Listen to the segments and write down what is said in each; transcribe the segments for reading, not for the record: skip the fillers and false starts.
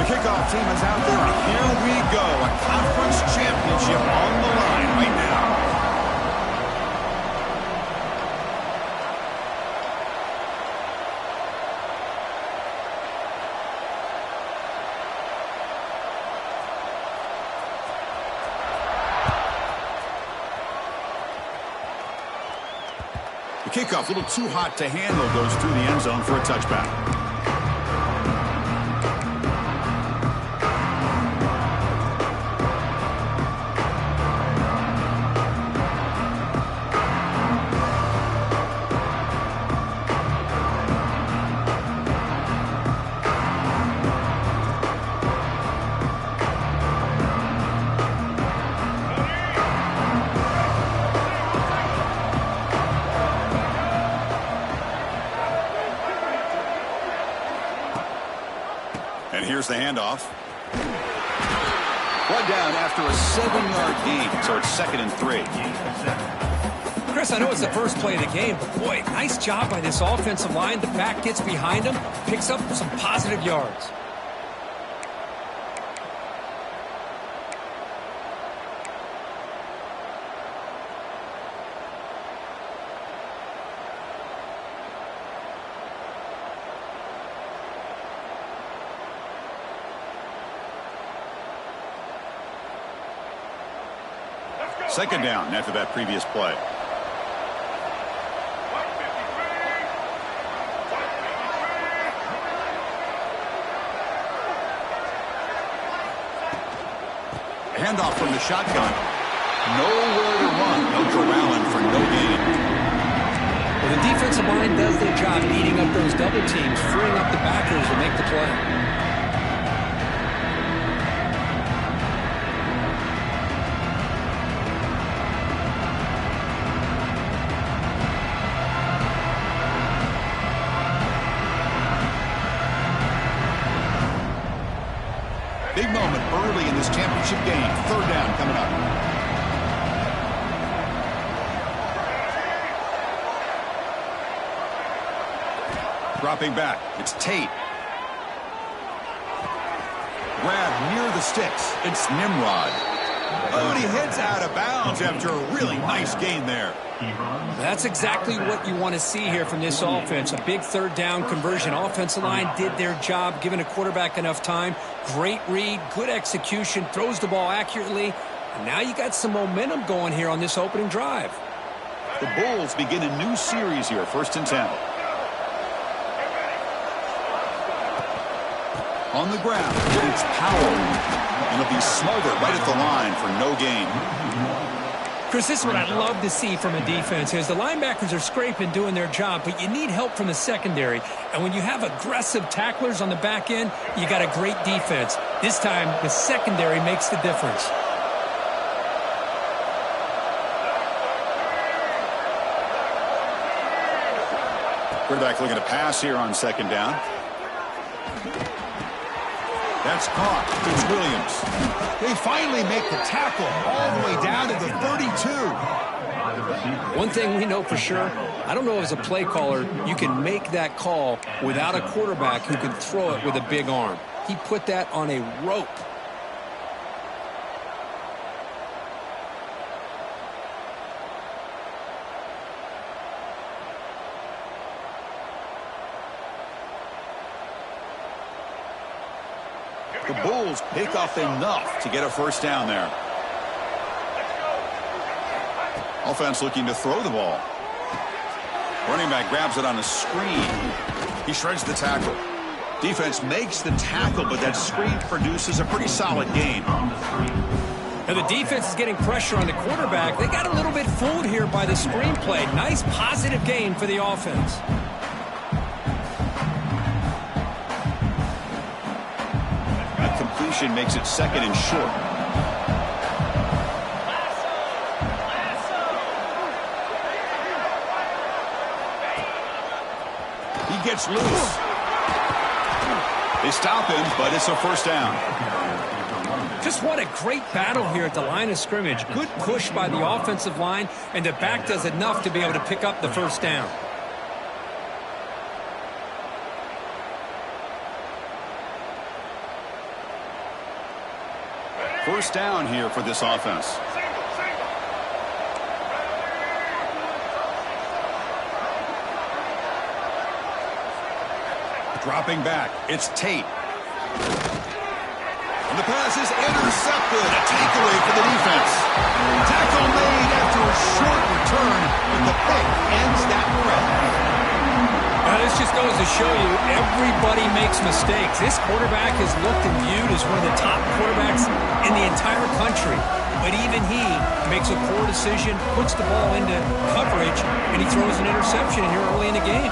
kickoff team is out there, and here we go. A conference championship on the line right now. The kickoff, a little too hot to handle, goes through the end zone for a touchback. And here's the handoff. One down after a 7-yard gain, so it's 2nd and 3. Chris, I know it's the first play of the game, but boy, nice job by this offensive line. The back gets behind him, picks up some positive yards. Second down after that previous play. Handoff from the shotgun. Nowhere to run. No corralling for no gain. Well, the defensive line does their job eating up those double teams, freeing up the backers to make the play. Big moment early in this championship game. Third down coming up. Dropping back. It's Tate. Grab near the sticks. It's Nimrod. Oh, and he heads out of bounds after a really nice gain there. That's exactly what you want to see here from this offense. A big third down conversion. Offensive line did their job, giving a quarterback enough time. Great read, good execution, throws the ball accurately. And now you got some momentum going here on this opening drive. The Bulls begin a new series here, 1st and 10. On the ground, it's Powell. And he'll be smothered right at the line for no gain. Chris, this is what I'd love to see from a defense is the linebackers are scraping, doing their job, but you need help from the secondary. And when you have aggressive tacklers on the back end, you got a great defense. This time, the secondary makes the difference. Quarterback looking to pass here on 2nd down. That's caught. It's Williams. They finally make the tackle all the way down to the 32. One thing we know for sure, I don't know as a play caller, you can make that call without a quarterback who can throw it with a big arm. He put that on a rope. The Bulls pick up enough to get a 1st down there. Offense looking to throw the ball. Running back grabs it on a screen. He shreds the tackle. Defense makes the tackle, but that screen produces a pretty solid gain. Now the defense is getting pressure on the quarterback. They got a little bit fooled here by the screenplay. Nice positive gain for the offense. Makes it 2nd and short. He gets loose. They stop him, but it's a 1st down. Just what a great battle here at the line of scrimmage. Good push by the offensive line, and the back does enough to be able to pick up the 1st down. First down here for this offense. Dropping back, it's Tate. And the pass is intercepted. A takeaway for the defense. Tackle made after a short return, and the pick ends that threat. This just goes to show you everybody makes mistakes. This quarterback is looked and viewed as one of the top quarterbacks in the entire country. But even he makes a poor decision, puts the ball into coverage, and he throws an interception here early in the game.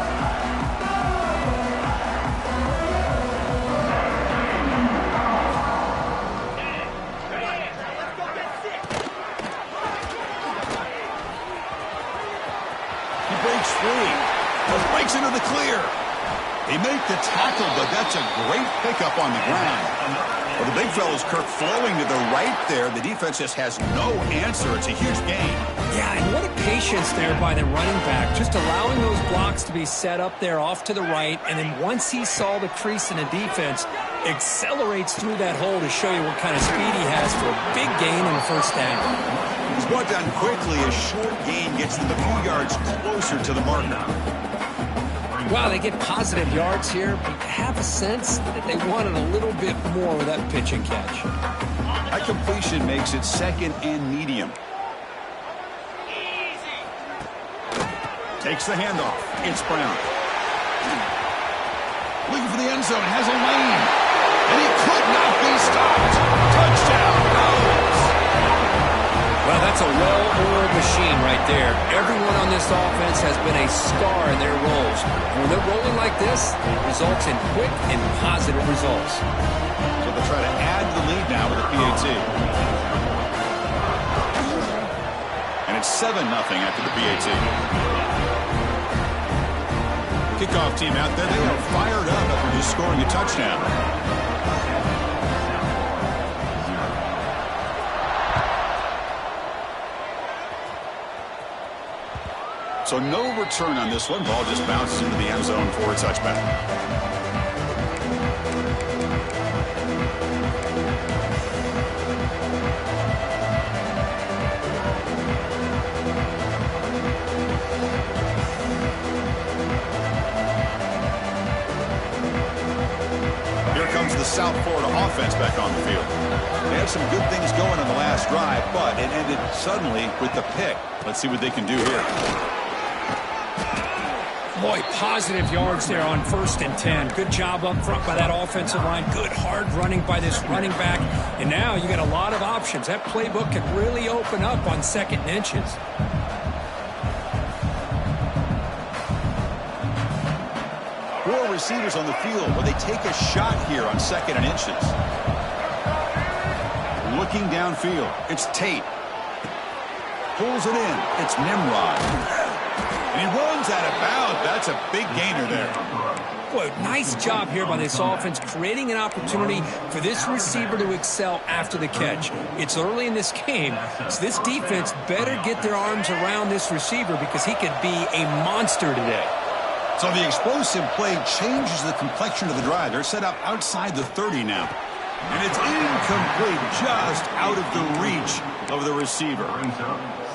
Breaks into the clear. They make the tackle, but that's a great pickup on the ground. Well, the big fella's Kirk flowing to the right there. The defense just has no answer. It's a huge gain. Yeah, and what a patience there by the running back. Just allowing those blocks to be set up there off to the right, and then once he saw the crease in the defense, accelerates through that hole to show you what kind of speed he has for a big gain on the first down. He's brought down quickly. A short gain gets them a few yards closer to the marker. Wow, they get positive yards here, but you have a sense that they wanted a little bit more with that pitch and catch. That completion makes it second and medium. Takes the handoff. It's Brown. Looking for the end zone. Has a lane. And he could not be stopped. Touchdown. Well, that's a well-oiled machine right there. Everyone on this offense has been a star in their roles. When they're rolling like this, it results in quick and positive results. So they'll try to add to the lead now with a PAT. And it's 7-0 after the PAT. Kickoff team out there. They are fired up after just scoring a touchdown. So no return on this one. Ball just bounces into the end zone for a touchback. Here comes the South Florida offense back on the field. They had some good things going on the last drive, but it ended suddenly with the pick. Let's see what they can do here. Boy, positive yards there on 1st and 10. Good job up front by that offensive line. Good hard running by this running back. And now you got a lot of options. That playbook can really open up on 2nd and inches. Four receivers on the field where they take a shot here on 2nd and inches. Looking downfield, it's Tate. Pulls it in. It's Nimrod. And he runs out of bounds. That's a big gainer there. Boy, nice job here by this offense, creating an opportunity for this receiver to excel after the catch. It's early in this game, so this defense better get their arms around this receiver because he could be a monster today. So the explosive play changes the complexion of the drive. They're set up outside the 30 now. And it's incomplete, just out of the reach of the receiver.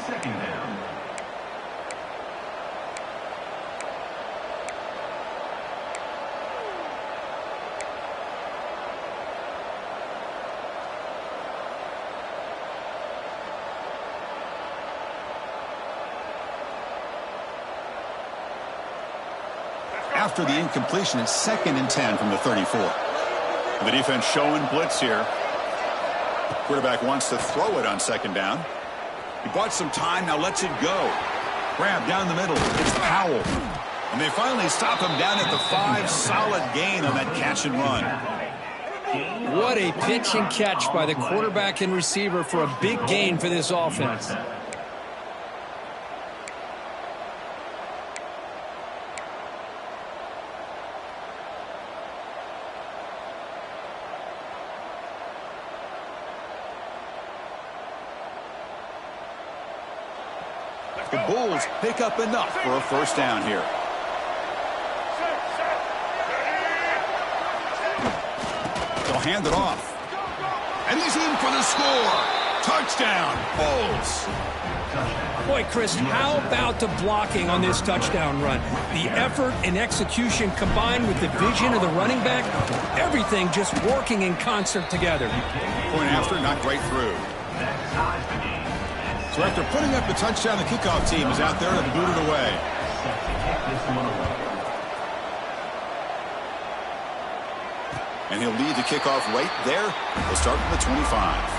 Second down. After the incompletion, it's 2nd and 10 from the 34. The defense showing blitz here. Quarterback wants to throw it on 2nd down. He bought some time, now lets it go. Grab down the middle. It's Powell. And they finally stop him down at the 5. Solid gain on that catch and run. What a pitch and catch by the quarterback and receiver for a big gain for this offense. The Bulls pick up enough for a 1st down here. They'll hand it off. And he's in for the score. Touchdown, Bulls. Boy, Chris, how about the blocking on this touchdown run? The effort and execution combined with the vision of the running back, everything just working in concert together. Point after, knocked right through. So after putting up the touchdown, the kickoff team is out there to boot it away. And he'll lead the kickoff right there. He'll start from the 25.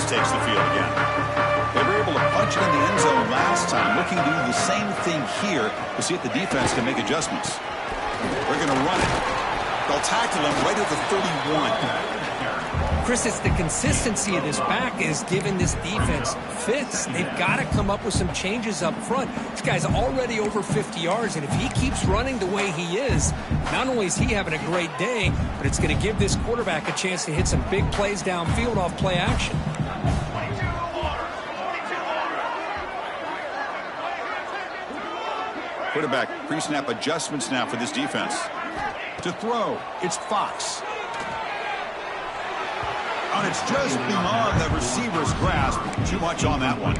Takes the field again. They were able to punch it in the end zone last time, looking to do the same thing here to see if the defense can make adjustments. They're going to run it. They'll tackle him right at the 31. Chris, it's the consistency of this back is giving this defense fits. They've got to come up with some changes up front. This guy's already over 50 yards, and if he keeps running the way he is, not only is he having a great day, but it's going to give this quarterback a chance to hit some big plays downfield off play action. Quarterback pre-snap adjustments now for this defense. To throw, it's Fox. And it's just beyond the receiver's grasp. Too much on that one.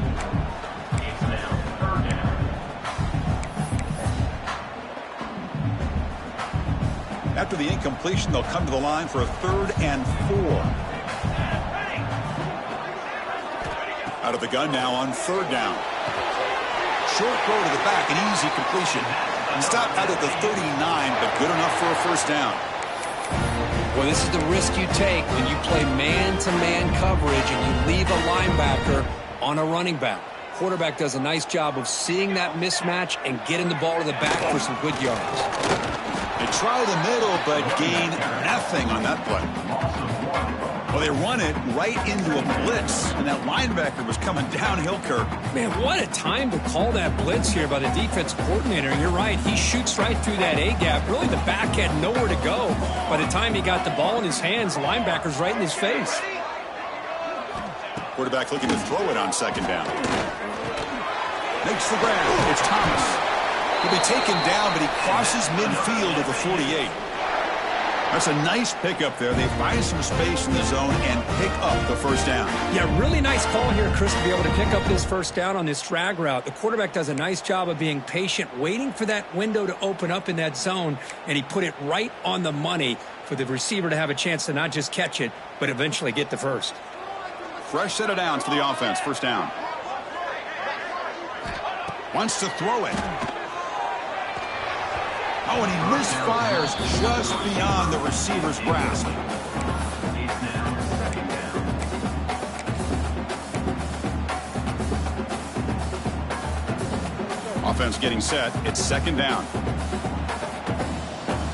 After the incompletion, they'll come to the line for a 3rd and 4. Out of the gun now on 3rd down. Short throw to the back, an easy completion. Stopped out at the 39, but good enough for a 1st down. Well, this is the risk you take when you play man-to-man coverage and you leave a linebacker on a running back. Quarterback does a nice job of seeing that mismatch and getting the ball to the back for some good yards. They try the middle, but gain nothing on that play. Well, they run it right into a blitz, and that linebacker was coming downhill, Kirk. Man, what a time to call that blitz here by the defense coordinator. You're right, he shoots right through that A-gap. Really, the back had nowhere to go. By the time he got the ball in his hands, the linebacker's right in his face. Quarterback looking to throw it on 2nd down. Makes the grab. It's Thomas. He'll be taken down, but he crosses midfield at the 48. That's a nice pickup there. They find some space in the zone and pick up the 1st down. Yeah, really nice call here, Chris, to be able to pick up this 1st down on this drag route. The quarterback does a nice job of being patient, waiting for that window to open up in that zone, and he put it right on the money for the receiver to have a chance to not just catch it, but eventually get the 1st. Fresh set of downs for the offense. 1st down. Wants to throw it. Oh, and he misfires just beyond the receiver's grasp. Offense getting set. It's 2nd down.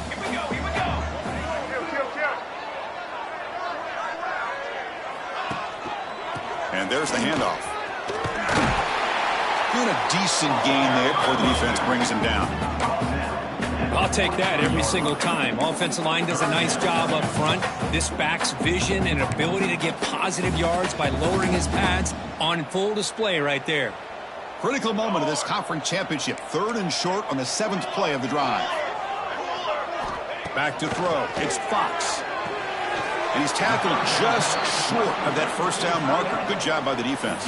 Here we go. And there's the handoff. Doing a decent gain there before the defense brings him down. I'll take that every single time. Offensive line does a nice job up front. This back's vision and ability to get positive yards by lowering his pads on full display right there. Critical moment of this conference championship. 3rd and short on the 7th play of the drive. Back to throw. It's Fox. And he's tackled just short of that 1st down marker. Good job by the defense.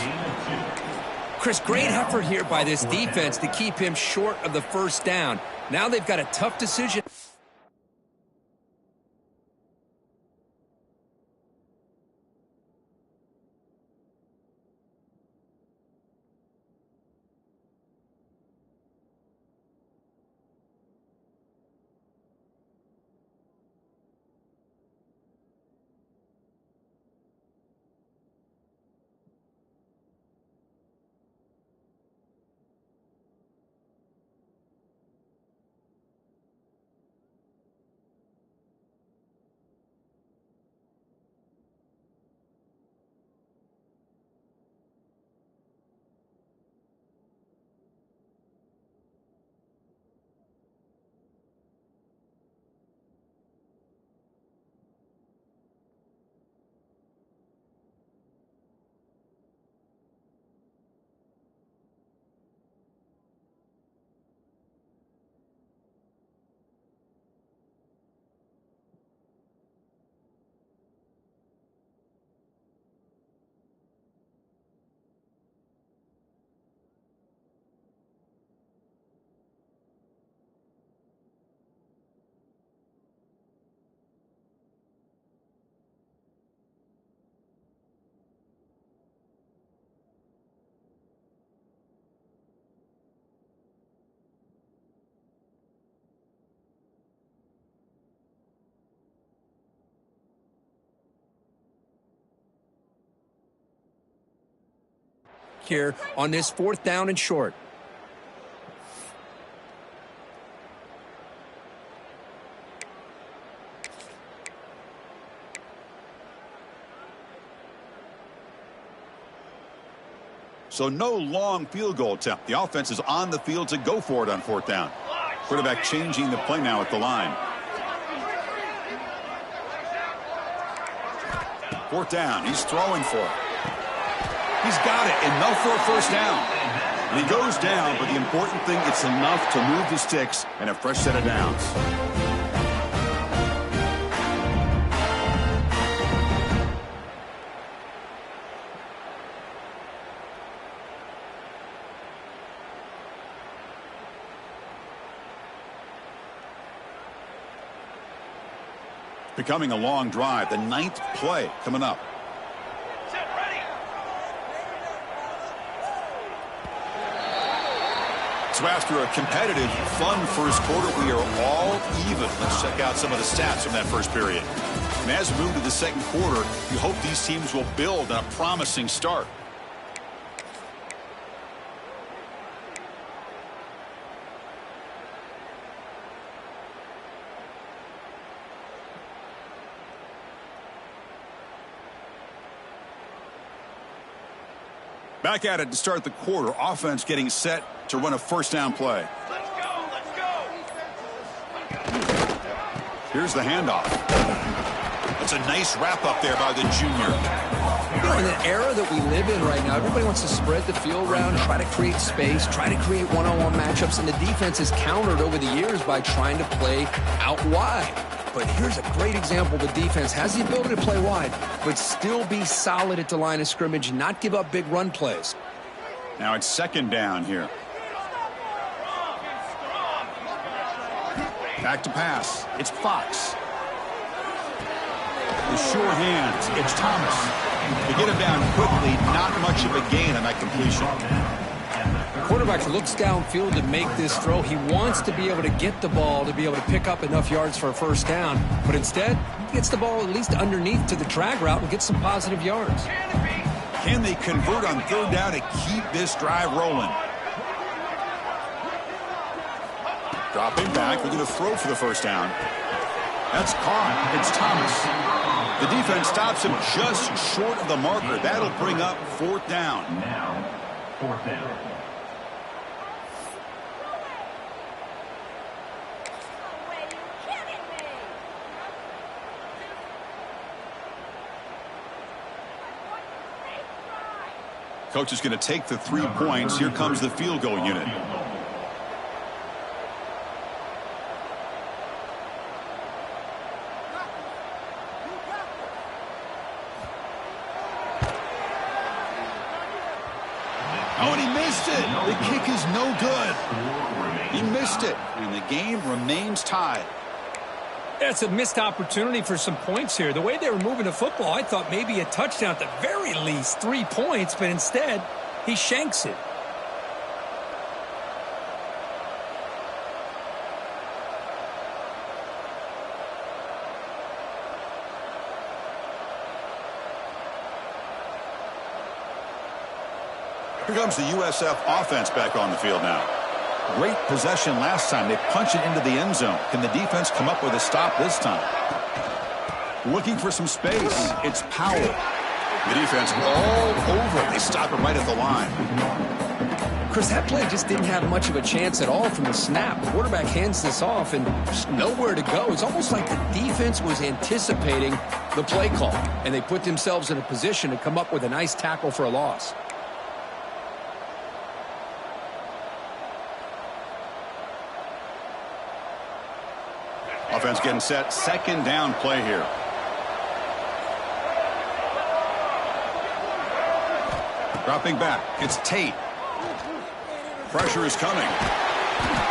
Chris, great effort here by this defense to keep him short of the 1st down. Now they've got a tough decision. here on this 4th down and short. So no long field goal attempt. The offense is on the field to go for it on 4th down. Quarterback changing the play now at the line. 4th down. He's throwing for it. He's got it. Enough for a first down. And he goes down, but the important thing, it's enough to move the sticks and a fresh set of downs. Becoming a long drive. The 9th play coming up. So after a competitive, fun first quarter, we are all even. Let's check out some of the stats from that first period. And as we move to the second quarter, we hope these teams will build on a promising start. Back at it to start the quarter. Offense getting set to run a first down play. Let's go, let's go. Here's the handoff. It's a nice wrap up there by the junior. You know, in the era that we live in right now, everybody wants to spread the field around, try to create space, try to create one-on-one matchups, and the defense has countered over the years by trying to play out wide. But here's a great example. The defense has the ability to play wide, but still be solid at the line of scrimmage, not give up big run plays. Now it's 2nd down here. Back to pass. It's Fox. The sure hands. It's Thomas. They get him down quickly. Not much of a gain on that completion. The quarterback looks downfield to make this throw. He wants to be able to get the ball to be able to pick up enough yards for a first down. But instead, he gets the ball at least underneath to the drag route and gets some positive yards. Can they convert on 3rd down to keep this drive rolling? Dropping back. They're going to throw for the first down. That's caught. It's Thomas. The defense stops him just short of the marker. That'll bring up 4th down. Now, 4th down. Coach is going to take the 3 points. Here comes the field goal unit. Oh, and he missed it. The kick is no good. He missed it, and the game remains tied. That's a missed opportunity for some points here. The way they were moving the football, I thought maybe a touchdown at the very least, 3 points, but instead, he shanks it. Here comes the USF offense back on the field now. Great possession last time. They punch it into the end zone. Can the defense come up with a stop this time? Looking for some space. It's Powell. The defense all over it. They stop it right at the line. Chris, that play just didn't have much of a chance at all from the snap. The quarterback hands this off and just nowhere to go. It's almost like the defense was anticipating the play call, and they put themselves in a position to come up with a nice tackle for a loss. Offense getting set. 2nd down play here. Dropping back. It's Tate. Pressure is coming.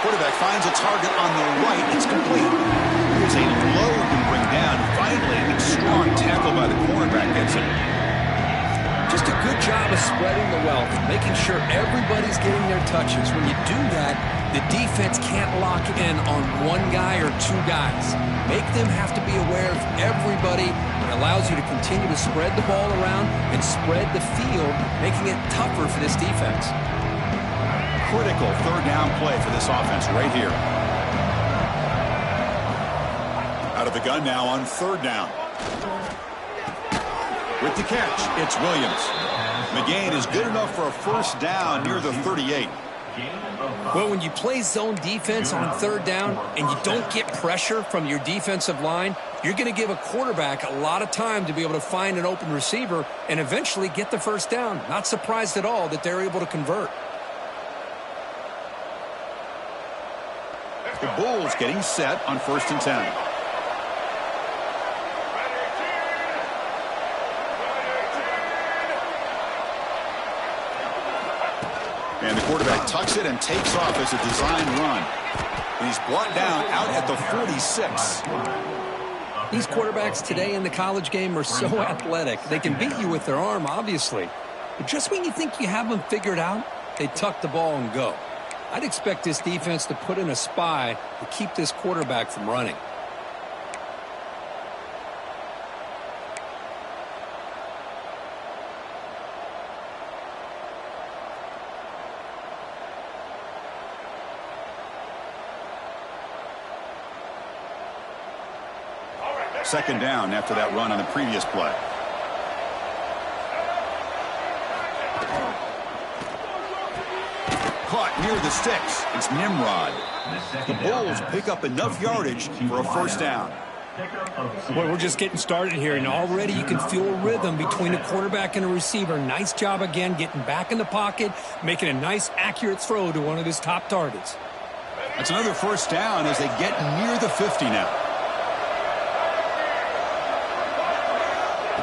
Quarterback finds a target on the right. It's complete. Here's a load to bring down. Finally, a strong tackle by the cornerback gets him. Just a good job of spreading the wealth, making sure everybody's getting their touches. When you do that, the defense can't lock in on one guy or two guys. Make them have to be aware of everybody. It allows you to continue to spread the ball around and spread the field, making it tougher for this defense. Critical third down play for this offense right here. Out of the gun now on third down. With the catch, it's Williams. The gain is good enough for a first down near the 38. Well, when you play zone defense on third down and you don't get pressure from your defensive line, you're going to give a quarterback a lot of time to be able to find an open receiver and eventually get the first down. Not surprised at all that they're able to convert. The Bulls getting set on 1st and 10. And the quarterback tucks it and takes off as a design run. And he's brought down out at the 46. These quarterbacks today in the college game are so athletic. They can beat you with their arm, obviously. But just when you think you have them figured out, they tuck the ball and go. I'd expect this defense to put in a spy to keep this quarterback from running. Second down after that run on the previous play. Caught near the sticks. It's Nimrod. The Bulls pick up enough yardage for a first down. Well, we're just getting started here, and already you can feel a rhythm between a quarterback and a receiver. Nice job again getting back in the pocket, making a nice, accurate throw to one of his top targets. That's another first down as they get near the 50 now.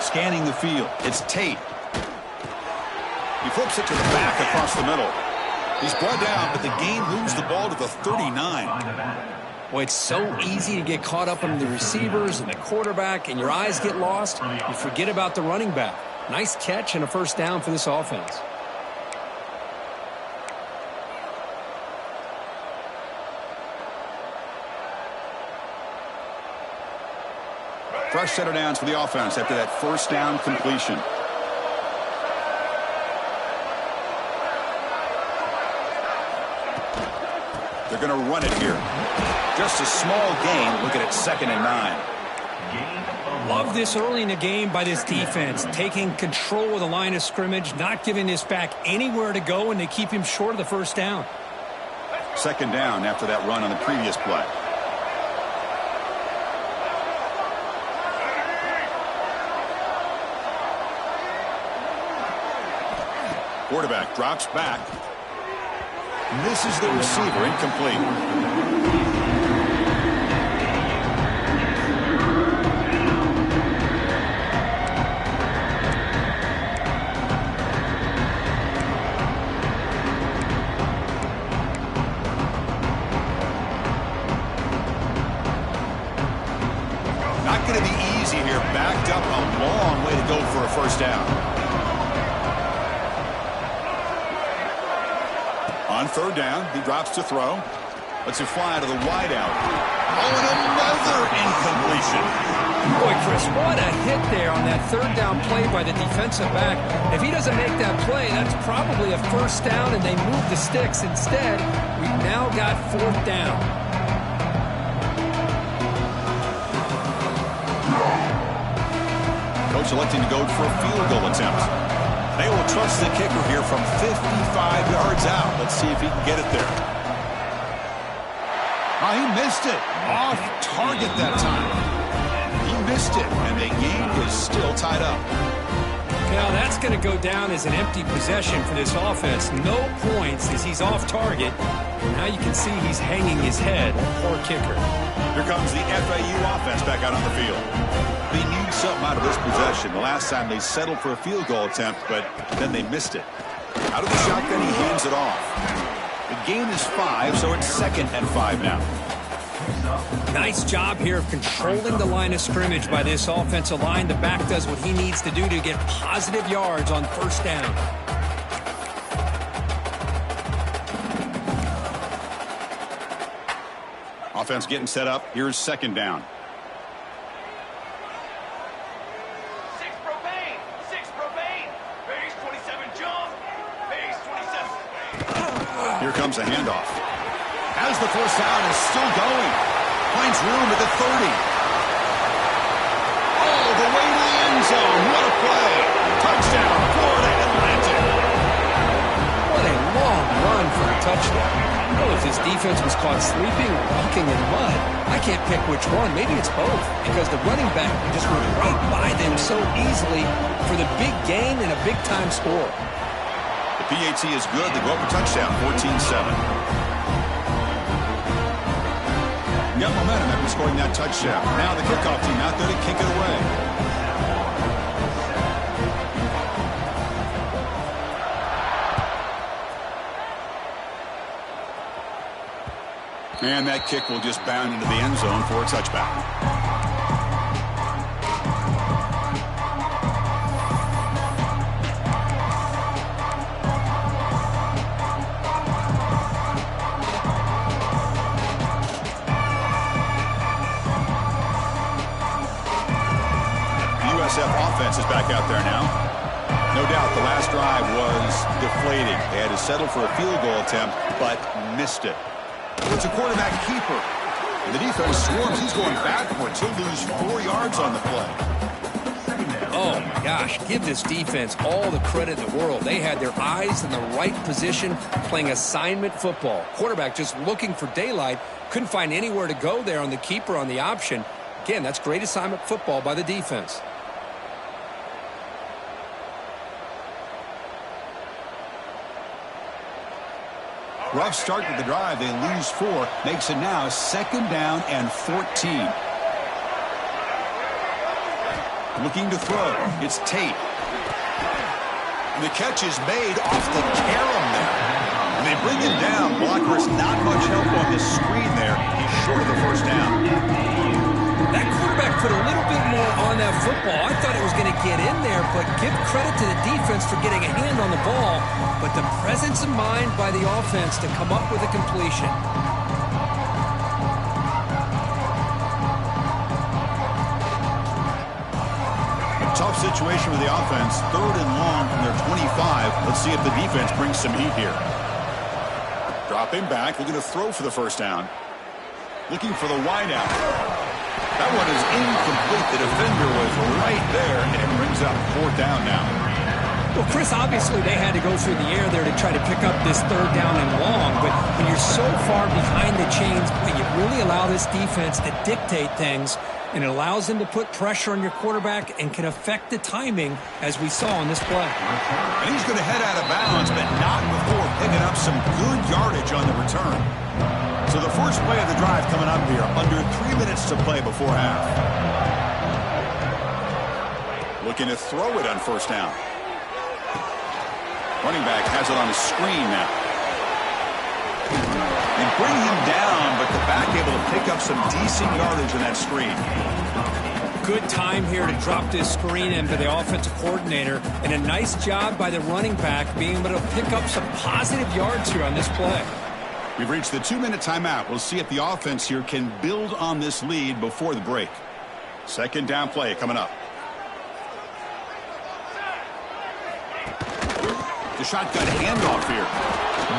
Scanning the field. It's Tate. He flips it to the back across the middle. He's brought down, but the game moves the ball to the 39. Well, it's so easy to get caught up on the receivers and the quarterback, and your eyes get lost. You forget about the running back. Nice catch and a first down for this offense. Fresh set of downs for the offense after that first down completion. They're going to run it here. Just a small gain. Look at it, 2nd and 9. Love this early in the game by this defense, taking control of the line of scrimmage, not giving this back anywhere to go, and they keep him short of the first down. 2nd down after that run on the previous play. Quarterback drops back. Misses the receiver, incomplete. Not going to be easy here. Backed up a long way to go for a first down. On 3rd down, he drops to throw. Lets it fly to the wideout. Oh, and another incompletion. Boy, Chris, what a hit there on that 3rd down play by the defensive back. If he doesn't make that play, that's probably a first down, and they move the sticks. Instead, we've now got 4th down. Coach electing to go for a field goal attempt. They will trust the kicker here from 55 yards out. Let's see if he can get it there. Oh, he missed it. Off target that time. He missed it, and the game is still tied up. Now that's going to go down as an empty possession for this offense. No points as he's off target. Now you can see he's hanging his head. Poor kicker. Here comes the FAU offense back out on the field. They need something out of this possession. The last time they settled for a field goal attempt, but then they missed it. Out of the shotgun, he hands it off. The gain is 5, so it's 2nd and 5 now. Nice job here of controlling the line of scrimmage by this offensive line. The back does what he needs to do to get positive yards on first down. Offense getting set up. Here's second down. Here comes a handoff. Has the first down, is still going. Finds room at the 30. All the way to the end zone. What a play. Touchdown, Florida Atlantic. What a long run for a touchdown. Oh, if his defense was caught sleeping or walking in mud, I can't pick which one. Maybe it's both, because the running back just went right by them so easily for the big gain and a big-time score. The PAT is good. They go up a touchdown, 14-7. Got momentum after scoring that touchdown. Now the kickoff team out there to kick it away. And that kick will just bound into the end zone for a touchback. USF offense is back out there now. No doubt the last drive was deflating. They had to settle for a field goal attempt, but missed it. It's a quarterback keeper. And the defense swarms. He's going backwards. He'll lose 4 yards on the play. Oh, my gosh. Give this defense all the credit in the world. They had their eyes in the right position, playing assignment football. Quarterback just looking for daylight. Couldn't find anywhere to go there on the keeper on the option. Again, that's great assignment football by the defense. Rough start to the drive. They lose 4. Makes it now second down and 14. Looking to throw. It's Tate. And the catch is made off the carom there. And they bring him down. Blockers not much help on this screen there. He's short of the first down. That quarterback put a little bit more on that football. I thought it was going to get in there, but give credit to the defense for getting a hand on the ball. But the presence of mind by the offense to come up with a completion. Tough situation with the offense. 3rd and long from their 25. Let's see if the defense brings some heat here. Dropping back, looking to throw for the first down. Looking for the wideout. That one is incomplete. The defender was right there, and it brings up 4th down now. Well, Chris, obviously they had to go through the air there to try to pick up this 3rd down and long, but when you're so far behind the chains, boy, you really allow this defense to dictate things, and it allows them to put pressure on your quarterback and can affect the timing, as we saw on this play. And he's going to head out of bounds, but not before picking up some good yardage on the return. So the first play of the drive coming up here, under 3 minutes to play before half. Looking to throw it on first down. Running back has it on a screen now. And bring him down, but the back able to pick up some decent yardage in that screen. Good time here to drop this screen in for the offensive coordinator, and a nice job by the running back being able to pick up some positive yards here on this play. We've reached the 2-minute timeout. We'll see if the offense here can build on this lead before the break. Second down play coming up. The shotgun handoff here.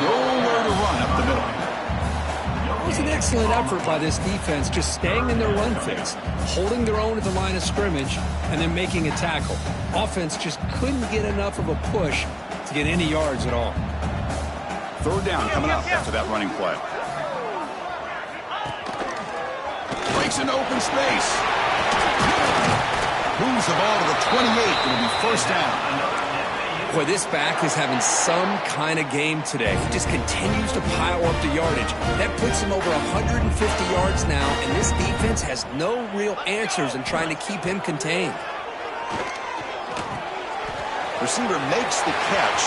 Nowhere to run up the middle. It was an excellent effort by this defense, just staying in their run fits, holding their own at the line of scrimmage, and then making a tackle. Offense just couldn't get enough of a push to get any yards at all. 3rd down coming up after that running play. Breaks into open space. Moves the ball to the 28. It'll be first down. Boy, this back is having some kind of game today. He just continues to pile up the yardage. That puts him over 150 yards now, and this defense has no real answers in trying to keep him contained. Receiver makes the catch.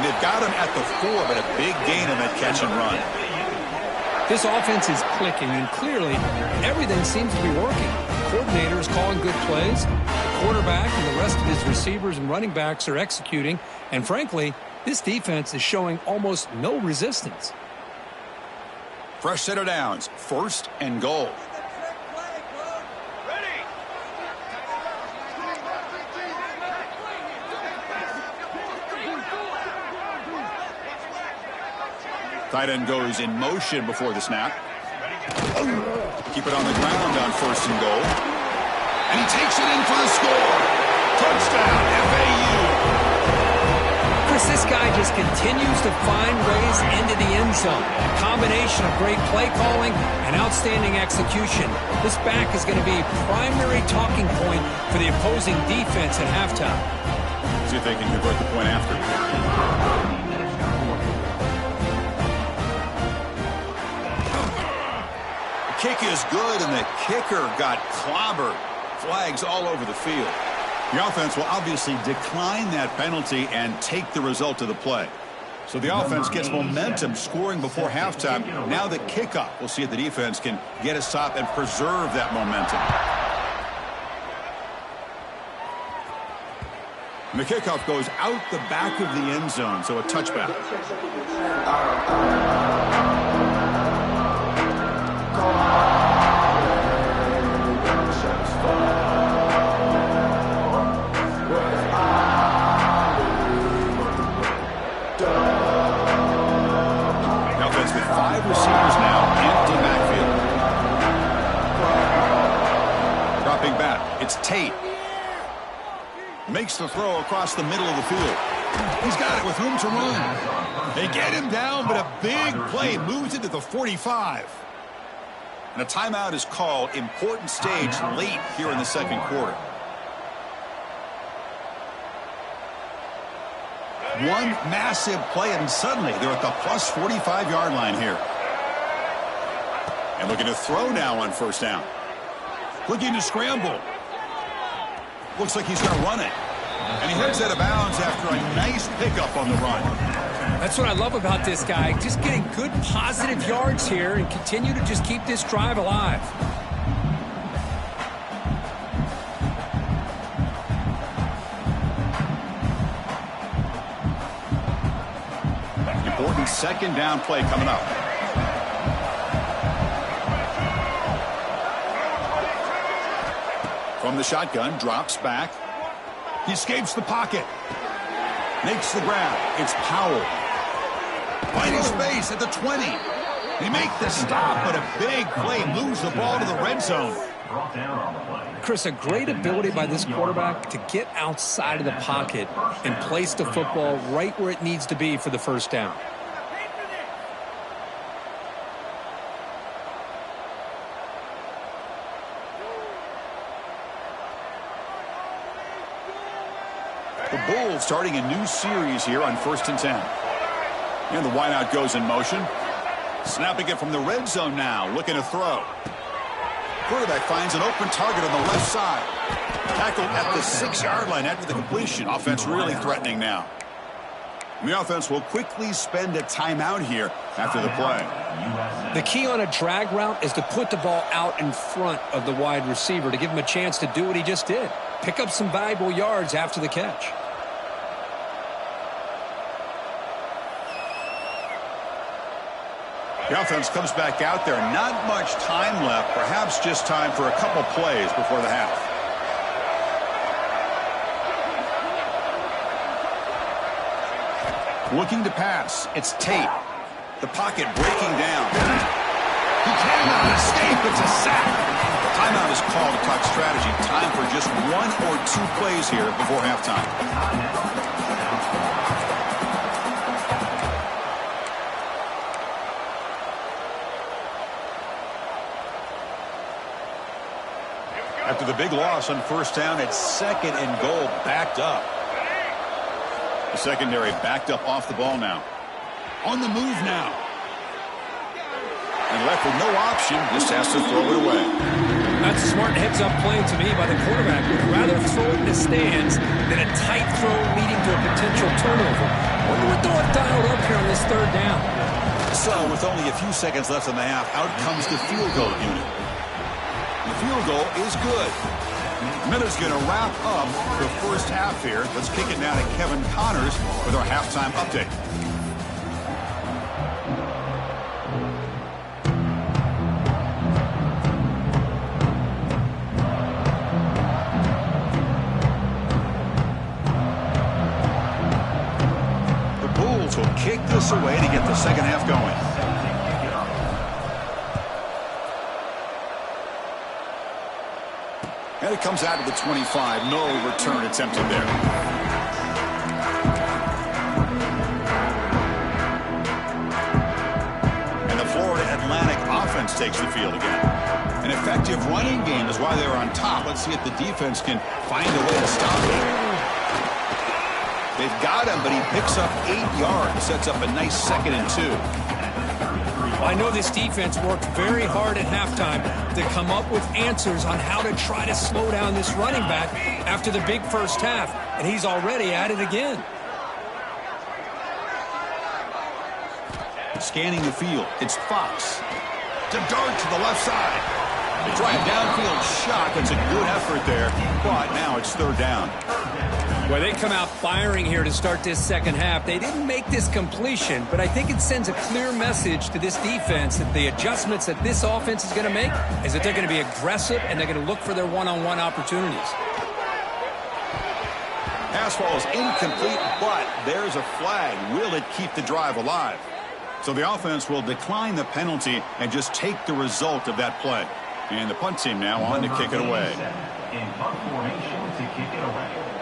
And they've got him at the 4, but a big gain on that catch and run. This offense is clicking, and clearly everything seems to be working. The coordinator is calling good plays. The quarterback and the rest of his receivers and running backs are executing. And frankly, this defense is showing almost no resistance. Fresh set of downs. 1st and goal. Tight end goes in motion before the snap. Keep it on the ground on 1st and goal. And he takes it in for the score. Touchdown, FAU. Chris, this guy just continues to find ways into the end zone. A combination of great play calling and outstanding execution. This back is going to be a primary talking point for the opposing defense at halftime. See if they can convert the point after. Kick is good, and the kicker got clobbered. Flags all over the field. The offense will obviously decline that penalty and take the result of the play. So the offense gets momentum scoring before halftime. Now the kickoff. We'll see if the defense can get a stop and preserve that momentum. And the kickoff goes out the back of the end zone, so a touchback. Offense with 5 receivers now, empty backfield. Dropping back, it's Tate. Makes the throw across the middle of the field. He's got it with room to run. They get him down, but a big play moves it to the 45. And a timeout is called. Important stage late here in the 2nd quarter. One massive play, and suddenly they're at the plus 45-yard line here. And looking to throw now on 1st down. Looking to scramble. Looks like he's going to run it. And he heads out of bounds after a nice pickup on the run. That's what I love about this guy. Just getting good positive yards here and continue to just keep this drive alive. Important 2nd down play coming up. From the shotgun, drops back. He escapes the pocket. Makes the grab. It's Powell. Finding space at the 20. He makes the stop, but a big play moves the ball to the red zone. Chris, a great ability by this quarterback to get outside of the pocket and place the football right where it needs to be for the 1st down. The Bulls starting a new series here on 1st and 10. And the wideout goes in motion. Snapping it from the red zone now, looking to throw. Quarterback finds an open target on the left side. Tackled at the 6-yard line after the completion. Offense really threatening now. The offense will quickly spend a timeout here after the play. The key on a drag route is to put the ball out in front of the wide receiver to give him a chance to do what he just did. Pick up some valuable yards after the catch. The offense comes back out there. Not much time left. Perhaps just time for a couple plays before the half. Looking to pass. It's Tate. The pocket breaking down. He cannot escape. It's a sack. Timeout is called to talk strategy. Time for just 1 or 2 plays here before halftime. After the big loss on 1st down, it's 2nd and goal, backed up. The secondary backed up off the ball now. On the move now. And left with no option, just has to throw it away. That's a smart heads-up play to me by the quarterback. Would rather throw it in the stands than a tight throw leading to a potential turnover. Wonder what they'll have dialed up here on this third down. So, with only a few seconds left in the half, out comes the field goal unit. The field goal is good. Miller's going to wrap up the first half here. Let's kick it now to Kevin Connors with our halftime update. The Bulls will kick this away to get the second half going. And it comes out to the 25. No return attempted there. And the Florida Atlantic offense takes the field again. An effective running game is why they're on top. Let's see if the defense can find a way to stop him. They've got him, but he picks up 8 yards. Sets up a nice 2nd and 2. I know this defense worked very hard at halftime to come up with answers on how to try to slow down this running back after the big first half, and he's already at it again. Scanning the field, it's Fox. To dart to the left side. They try a downfield shot. That's a good effort there, but now it's third down. Well, they come out firing here to start this second half. They didn't make this completion, but I think it sends a clear message to this defense that the adjustments that this offense is going to make is that they're going to be aggressive and they're going to look for their one-on-one opportunities. Pass ball is incomplete, but there's a flag. Will it keep the drive alive? So the offense will decline the penalty and just take the result of that play. And the punt team now on to kick it away. In punt formation to kick it away.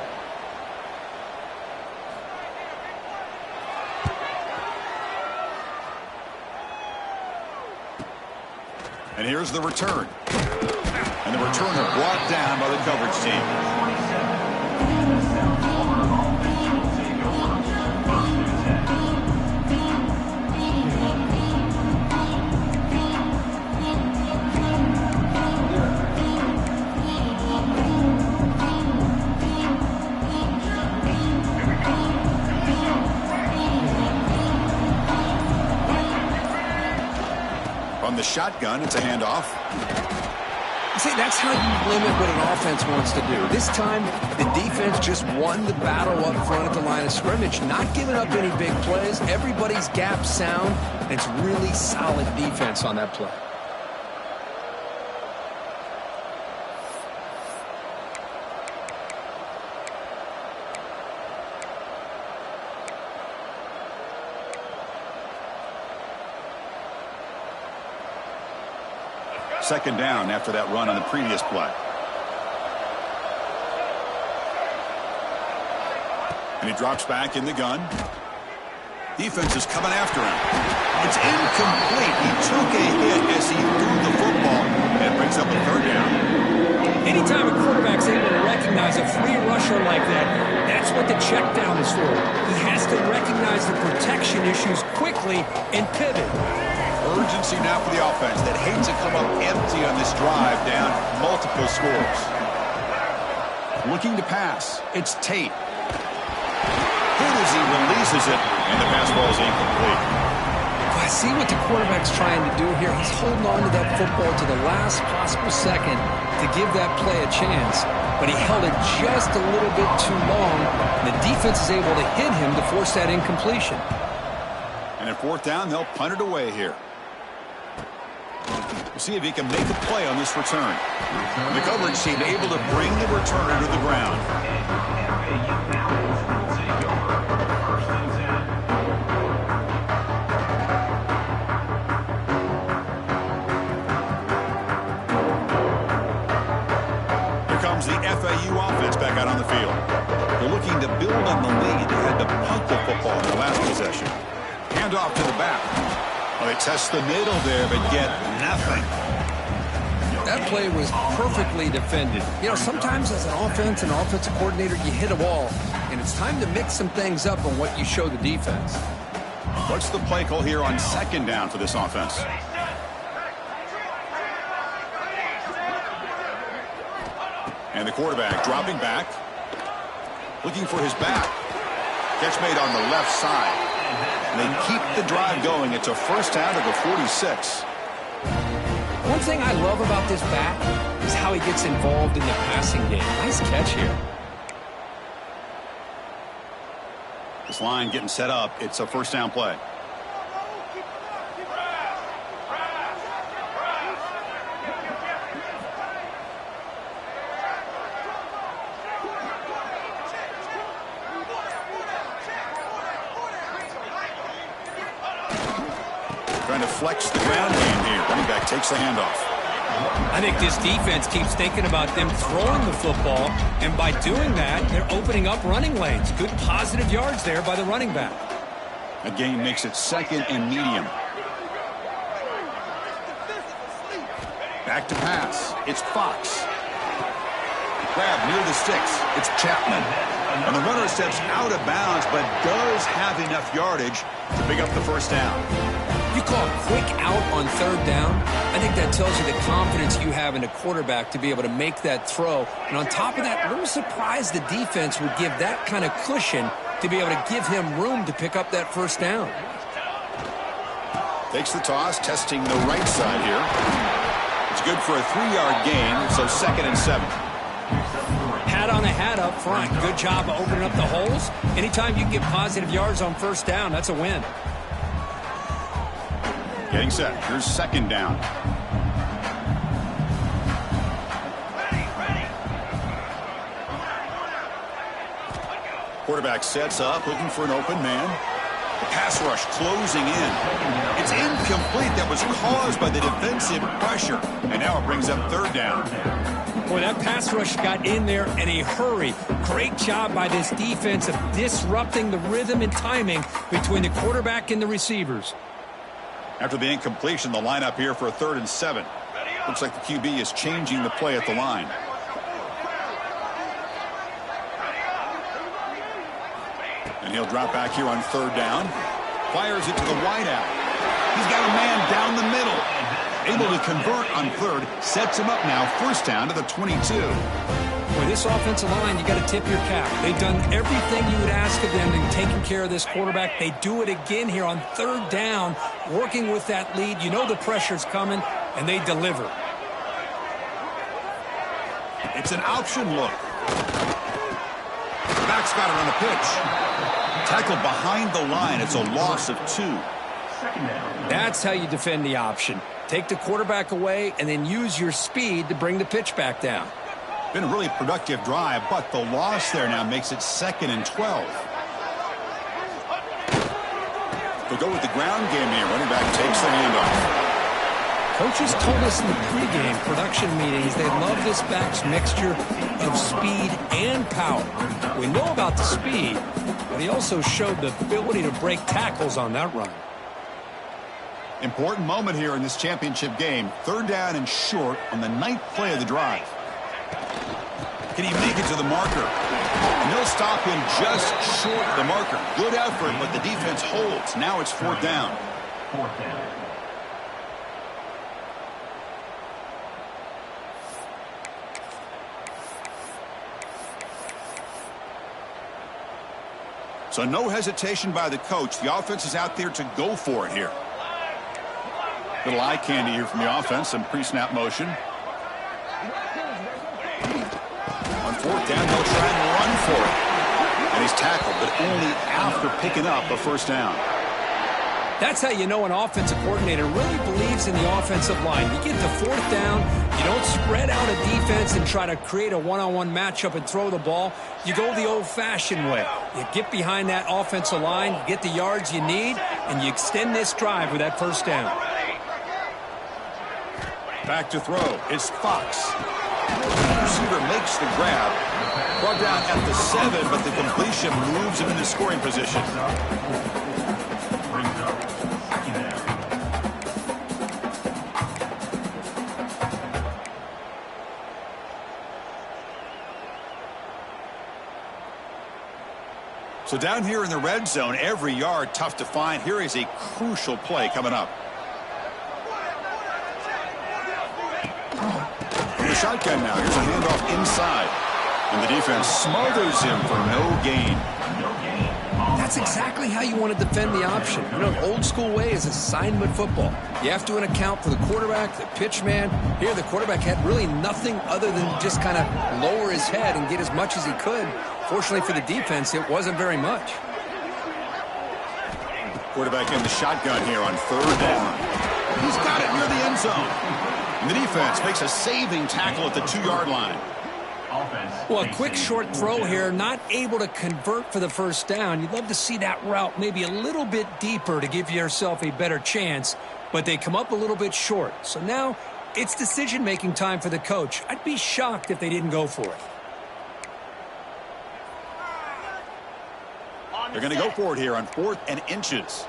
And here's the return. And the returner brought down by the coverage team. From the shotgun, it's a handoff. See, that's how you limit what an offense wants to do. This time, the defense just won the battle up front at the line of scrimmage, not giving up any big plays. Everybody's gap sound, and it's really solid defense on that play. Second down after that run on the previous play. And he drops back in the gun. Defense is coming after him. It's incomplete. He took a hit as he threw the football. And brings up a third down. Anytime a quarterback's able to recognize a free rusher like that, that's what the check down is for. He has to recognize the protection issues quickly and pivot. Urgency now for the offense that hates to come up empty on this drive down multiple scores. Looking to pass. It's Tate. Hit as he releases it, and the pass ball is incomplete. I see what the quarterback's trying to do here. He's holding on to that football to the last possible second to give that play a chance, but he held it just a little bit too long, and the defense is able to hit him to force that incompletion. And at fourth down, they'll punt it away here. We'll see if he can make a play on this return. The coverage team able to bring the returner to the ground. Here comes the FAU offense back out on the field. They're looking to build on the lead. They had to punt the football in their last possession. Hand off to the back. Well, they test the middle there, but get nothing. That play was perfectly defended. You know, sometimes as an offensive coordinator, you hit a wall, and it's time to mix some things up on what you show the defense. What's the play call here on second down for this offense? And the quarterback dropping back. Looking for his back. Catch made on the left side. And they keep the drive going. It's a first down to the 46. One thing I love about this back is how he gets involved in the passing game. Nice catch here. This line getting set up. It's a first down play. Trying to flex the ground game here. Running back takes the handoff. I think this defense keeps thinking about them throwing the football, and by doing that, they're opening up running lanes. Good positive yards there by the running back. A gain makes it second and medium. Back to pass. It's Fox. Grab near the sticks. It's Chapman. And the runner steps out of bounds, but does have enough yardage to pick up the first down. You call a quick out on third down. I think that tells you the confidence you have in a quarterback to be able to make that throw. And on top of that, I'm surprised the defense would give that kind of cushion to be able to give him room to pick up that first down. Takes the toss, testing the right side here. It's good for a 3-yard gain, so second and 7. Hat on a hat up front. Good job of opening up the holes. Anytime you can get positive yards on first down, that's a win. Getting set. Here's second down. Quarterback sets up, looking for an open man. The pass rush closing in. It's incomplete. That was caused by the defensive pressure. And now it brings up third down. Boy, that pass rush got in there in a hurry. Great job by this defense of disrupting the rhythm and timing between the quarterback and the receivers. After the incompletion, the lineup here for a 3rd and 7. Looks like the QB is changing the play at the line. And he'll drop back here on 3rd down. Fires it to the wideout. He's got a man down the middle. Able to convert on 3rd. Sets him up now. First down to the 22. Boy, this offensive line, you got to tip your cap. They've done everything you would ask of them in taking care of this quarterback. They do it again here on 3rd down, working with that lead. You know the pressure's coming, and they deliver. It's an option look. Back's got it on the pitch. Tackled behind the line. It's a loss of 2. That's how you defend the option. Take the quarterback away and then use your speed to bring the pitch back down. Been a really productive drive, but the loss there now makes it 2nd and 12. They'll go with the ground game here. Running back takes the handoff. Coaches told us in the pregame production meetings they love this back's mixture of speed and power. We know about the speed, but he also showed the ability to break tackles on that run. Important moment here in this championship game. 3rd down and short on the 9th play of the drive. Can he make it to the marker? And they'll stop him just short of the marker. Good effort, but the defense holds. Now it's 4th down. 4th down. So no hesitation by the coach. The offense is out there to go for it here. Little eye candy here from the offense. Some pre-snap motion. On 4th down, they'll try and run for it. And he's tackled, but only after picking up a first down. That's how you know an offensive coordinator really believes in the offensive line. You get to 4th down, you don't spread out a defense and try to create a one-on-one matchup and throw the ball. You go the old-fashioned way. You get behind that offensive line, you get the yards you need, and you extend this drive with that first down. Back to throw. It's Fox. The receiver makes the grab. Brought down at the 7, but the completion moves him into scoring position. So down here in the red zone, every yard tough to find. Here is a crucial play coming up. shotgun now. Here's a handoff inside. And the defense smothers him for no gain. That's exactly how you want to defend the option. You know, the old school way is assignment football. You have to account for the quarterback, the pitch man. Here, the quarterback had really nothing other than just kind of lower his head and get as much as he could. Fortunately for the defense, it wasn't very much. Quarterback in the shotgun here on third down. He's got it near the end zone. And the defense makes a saving tackle at the 2-yard line. Well, a quick short throw here, not able to convert for the first down. You'd love to see that route maybe a little bit deeper to give yourself a better chance, but they come up a little bit short. So now it's decision-making time for the coach. I'd be shocked if they didn't go for it. They're going to go for it here on 4th and inches.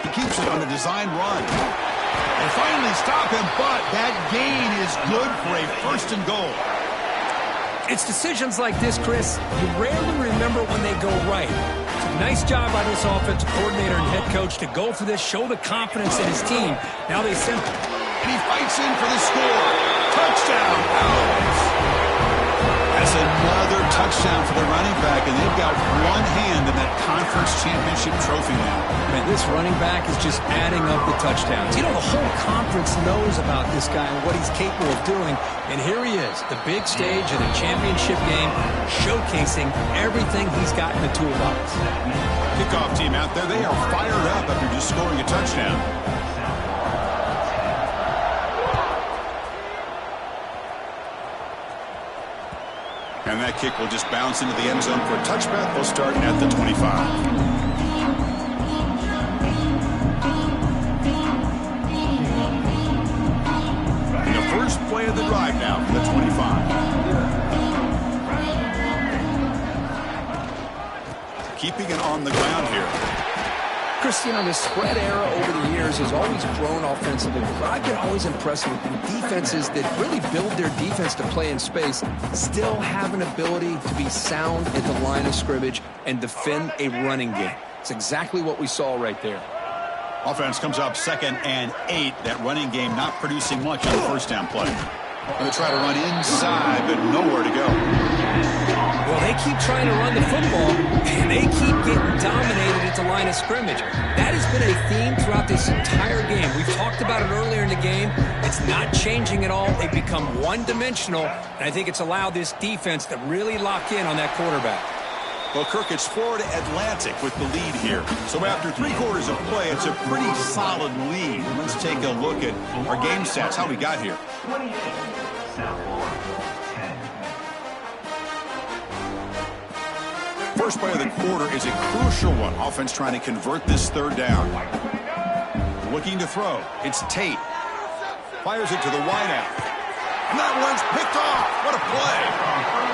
He keeps it on a design run. And finally stop him, but that gain is good for a 1st and goal. It's decisions like this, Chris, you rarely remember when they go right. Nice job by this offensive coordinator and head coach to go for this, show the confidence in his team. Now they send him. And he fights in for the score. Touchdown, Owls. That's another touchdown for the running back, and they've got one hand in that conference championship trophy now. Man, this running back is just adding up the touchdowns. You know, the whole conference knows about this guy and what he's capable of doing, and here he is, the big stage of the championship game, showcasing everything he's got in the toolbox. Kickoff team out there, they are fired up after just scoring a touchdown. And that kick will just bounce into the end zone for a touchback. They'll start at the 25. And the first play of the drive now for the 25. Keeping it on the ground here. Chris, you know, the spread era over the years has always grown offensively, but I've been always impressed with defenses that really build their defense to play in space, still have an ability to be sound at the line of scrimmage and defend a running game. It's exactly what we saw right there. Offense comes up 2nd and 8. That running game not producing much on the first down play. Going to try to run inside, but nowhere to go. Well, they keep trying to run the football, and they keep getting dominated at the line of scrimmage. That has been a theme throughout this entire game. We've talked about it earlier in the game. It's not changing at all. They've become one-dimensional, and I think it's allowed this defense to really lock in on that quarterback. Well, Kirk, it's Florida Atlantic with the lead here. So after 3 quarters of play, it's a pretty solid lead. Let's take a look at our game stats, how we got here. 28, South Florida, 10. First play of the quarter is a crucial one. Offense trying to convert this 3rd down. Looking to throw. It's Tate. Fires it to the wideout. And that one's picked off. What a play.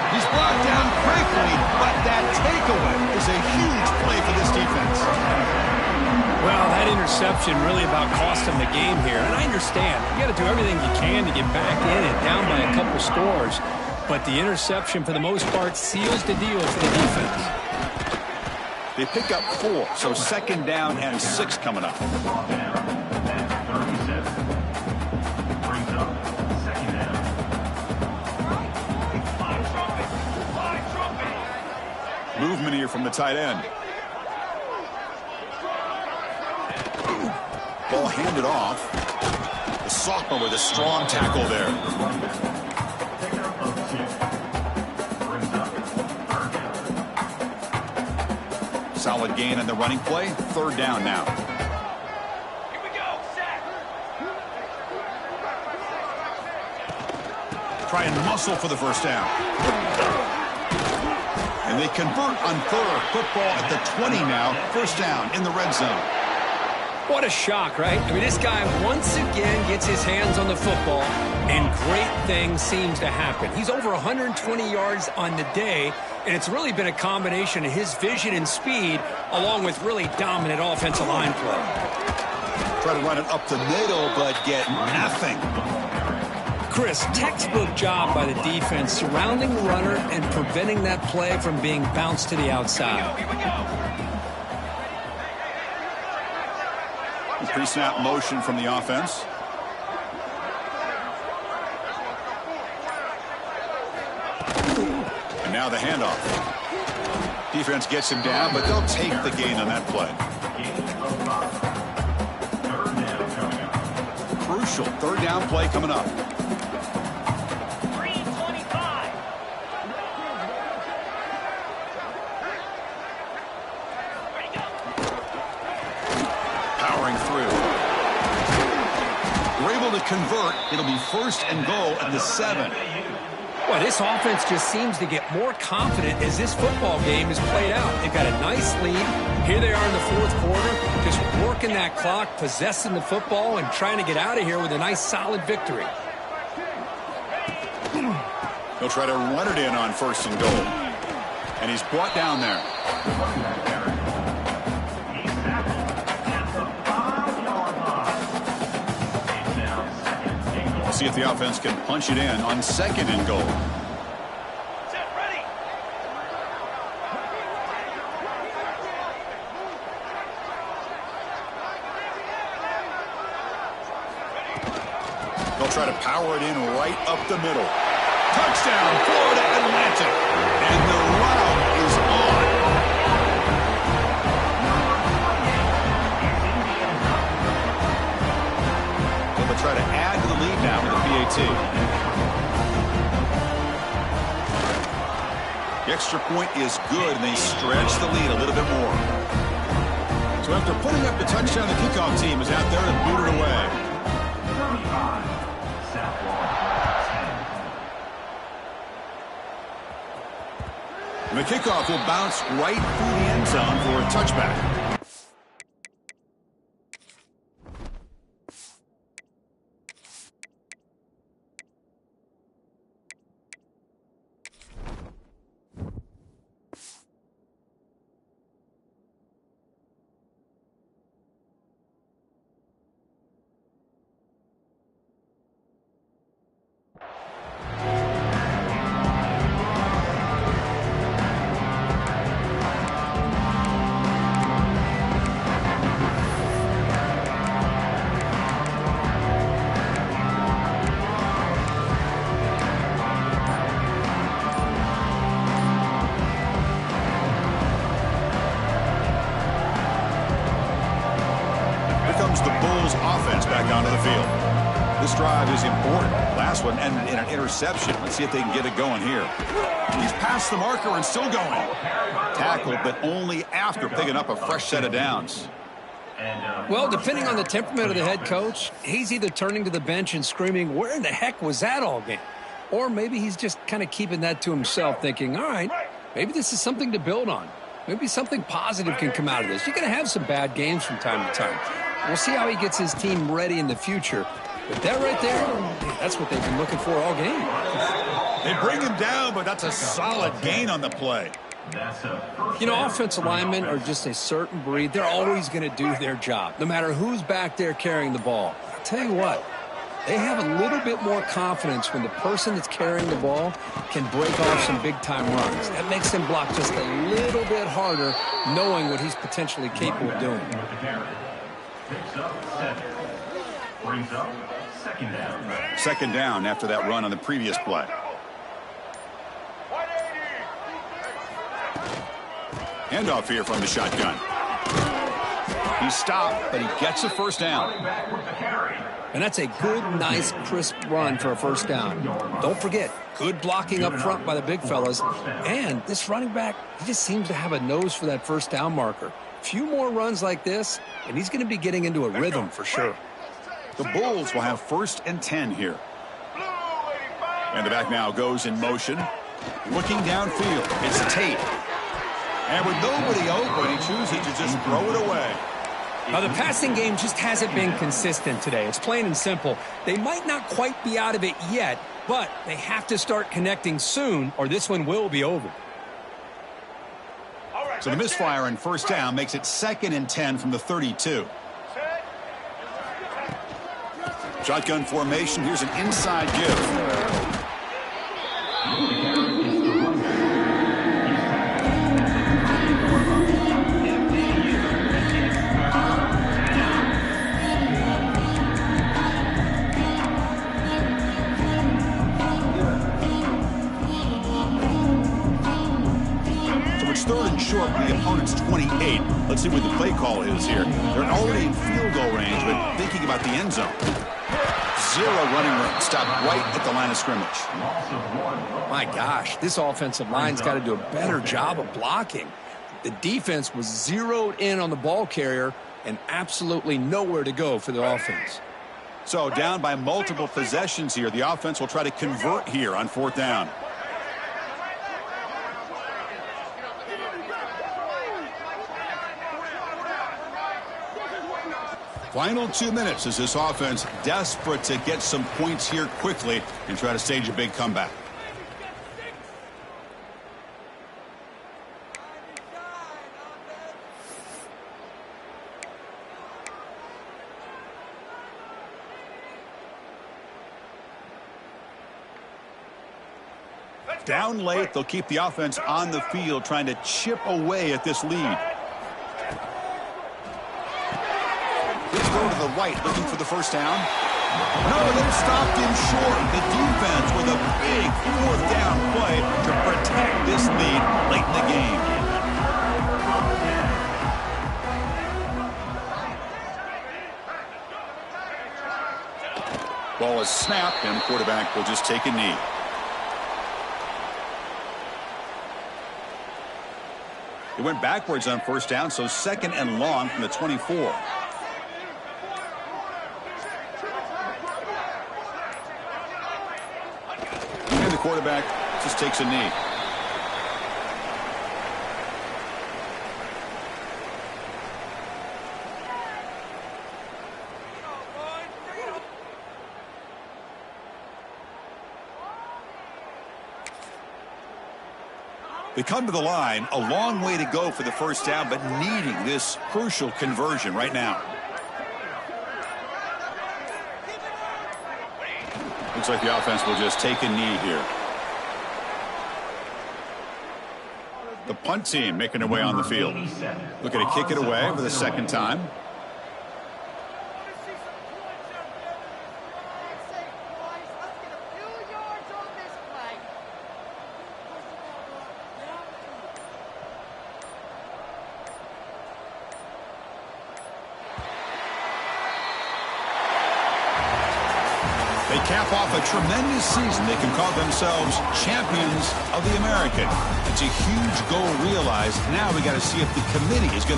He's brought down quickly, but that takeaway is a huge play for this defense. Well, that interception really about cost them the game here. And I understand. You got to do everything you can to get back in and down by a couple scores. But the interception, for the most part, seals the deal for the defense. They pick up 4, so 2nd down and 6 coming up. Movement here from the tight end. Ball handed off. The sophomore with a strong tackle there. Solid gain on the running play. 3rd down now. Here we go, set. Try and muscle for the first down. And they convert on 3rd. Football at the 20 now. First down in the red zone. What a shock, right? I mean, this guy once again gets his hands on the football, and great things seems to happen. He's over 120 yards on the day, and it's really been a combination of his vision and speed, along with really dominant offensive line play. Try to run it up the middle, but get nothing. Chris, textbook job by the defense surrounding the runner and preventing that play from being bounced to the outside. Pre-snap motion from the offense. Now the handoff. Defense gets him down, but they'll take the gain on that play. Crucial third down play coming up. 3:25. Ready, go. Powering through. We're able to convert. It'll be first and goal at the 7. Well, this offense just seems to get more confident as this football game is played out. They've got a nice lead. Here they are in the fourth quarter, just working that clock, possessing the football, and trying to get out of here with a nice, solid victory. He'll try to run it in on first and goal. And he's brought down there. We'll see if the offense can punch it in on second and goal. Set, ready. They'll try to power it in right up the middle. Touchdown, Florida Atlantic. And the route is on. They'll try to add to the lead now with the PAT. The extra point is good, and they stretch the lead a little bit more. So after putting up the touchdown, the kickoff team is out there to boot it away. And the kickoff will bounce right through the end zone for a touchback. The Bulls offense back onto the field. This drive is important. Last one ended in an interception. Let's see if they can get it going here. He's past the marker and still going. Tackled, but only after picking up a fresh set of downs. Well, depending on the temperament of the head coach, he's either turning to the bench and screaming, where in the heck was that all game? Or maybe he's just kind of keeping that to himself, thinking, all right, maybe this is something to build on. Maybe something positive can come out of this. You're going to have some bad games from time to time. We'll see how he gets his team ready in the future. But that right there, that's what they've been looking for all game. They bring him down, but that's a solid gain on the play. You know, offensive linemen are just a certain breed. They're always going to do their job, no matter who's back there carrying the ball. I'll tell you what, they have a little bit more confidence when the person that's carrying the ball can break off some big-time runs. That makes them block just a little bit harder, knowing what he's potentially capable of doing. Brings up second down. Second down after that run on the previous play. Handoff here from the shotgun. He stopped, but he gets a first down. And that's a good, nice, crisp run for a first down. Don't forget, good blocking up front by the big fellas. And this running back, he just seems to have a nose for that first down marker. Few more runs like this, and he's going to be getting into a rhythm for sure. The Bulls will have first and 10 here. And the back now goes in motion. Looking downfield. It's Tate. And with nobody open, he chooses to just throw it away. Now, the passing game just hasn't been consistent today. It's plain and simple. They might not quite be out of it yet, but they have to start connecting soon, or this one will be over. So the misfire on first down makes it second and 10 from the 32. Shotgun formation. Here's an inside give. It's 3rd and short from the opponent's 28. Let's see what the play call is here. They're already in field goal range, but thinking about the end zone. 0 running room. Stopped right at the line of scrimmage. My gosh, this offensive line's got to do a better job of blocking. The defense was zeroed in on the ball carrier and absolutely nowhere to go for the offense. So down by multiple possessions here. The offense will try to convert here on 4th down. Final 2 minutes as this offense desperate to get some points here quickly and try to stage a big comeback. Down late, they'll keep the offense on the field trying to chip away at this lead. Let's go to the right, looking for the first down. No, they stopped him short. The defense with a big 4th down play to protect this lead late in the game. Ball is snapped, and the quarterback will just take a knee. It went backwards on 1st down, so 2nd and long from the 24. And the quarterback just takes a knee. They come to the line, a long way to go for the first down, but needing this crucial conversion right now. Looks like the offense will just take a knee here. The punt team making their way on the field. Looking to kick it away for the 2nd time. They cap off a tremendous season. They can call themselves champions of the American. It's a huge goal realized. Now we got to see if the committee is going to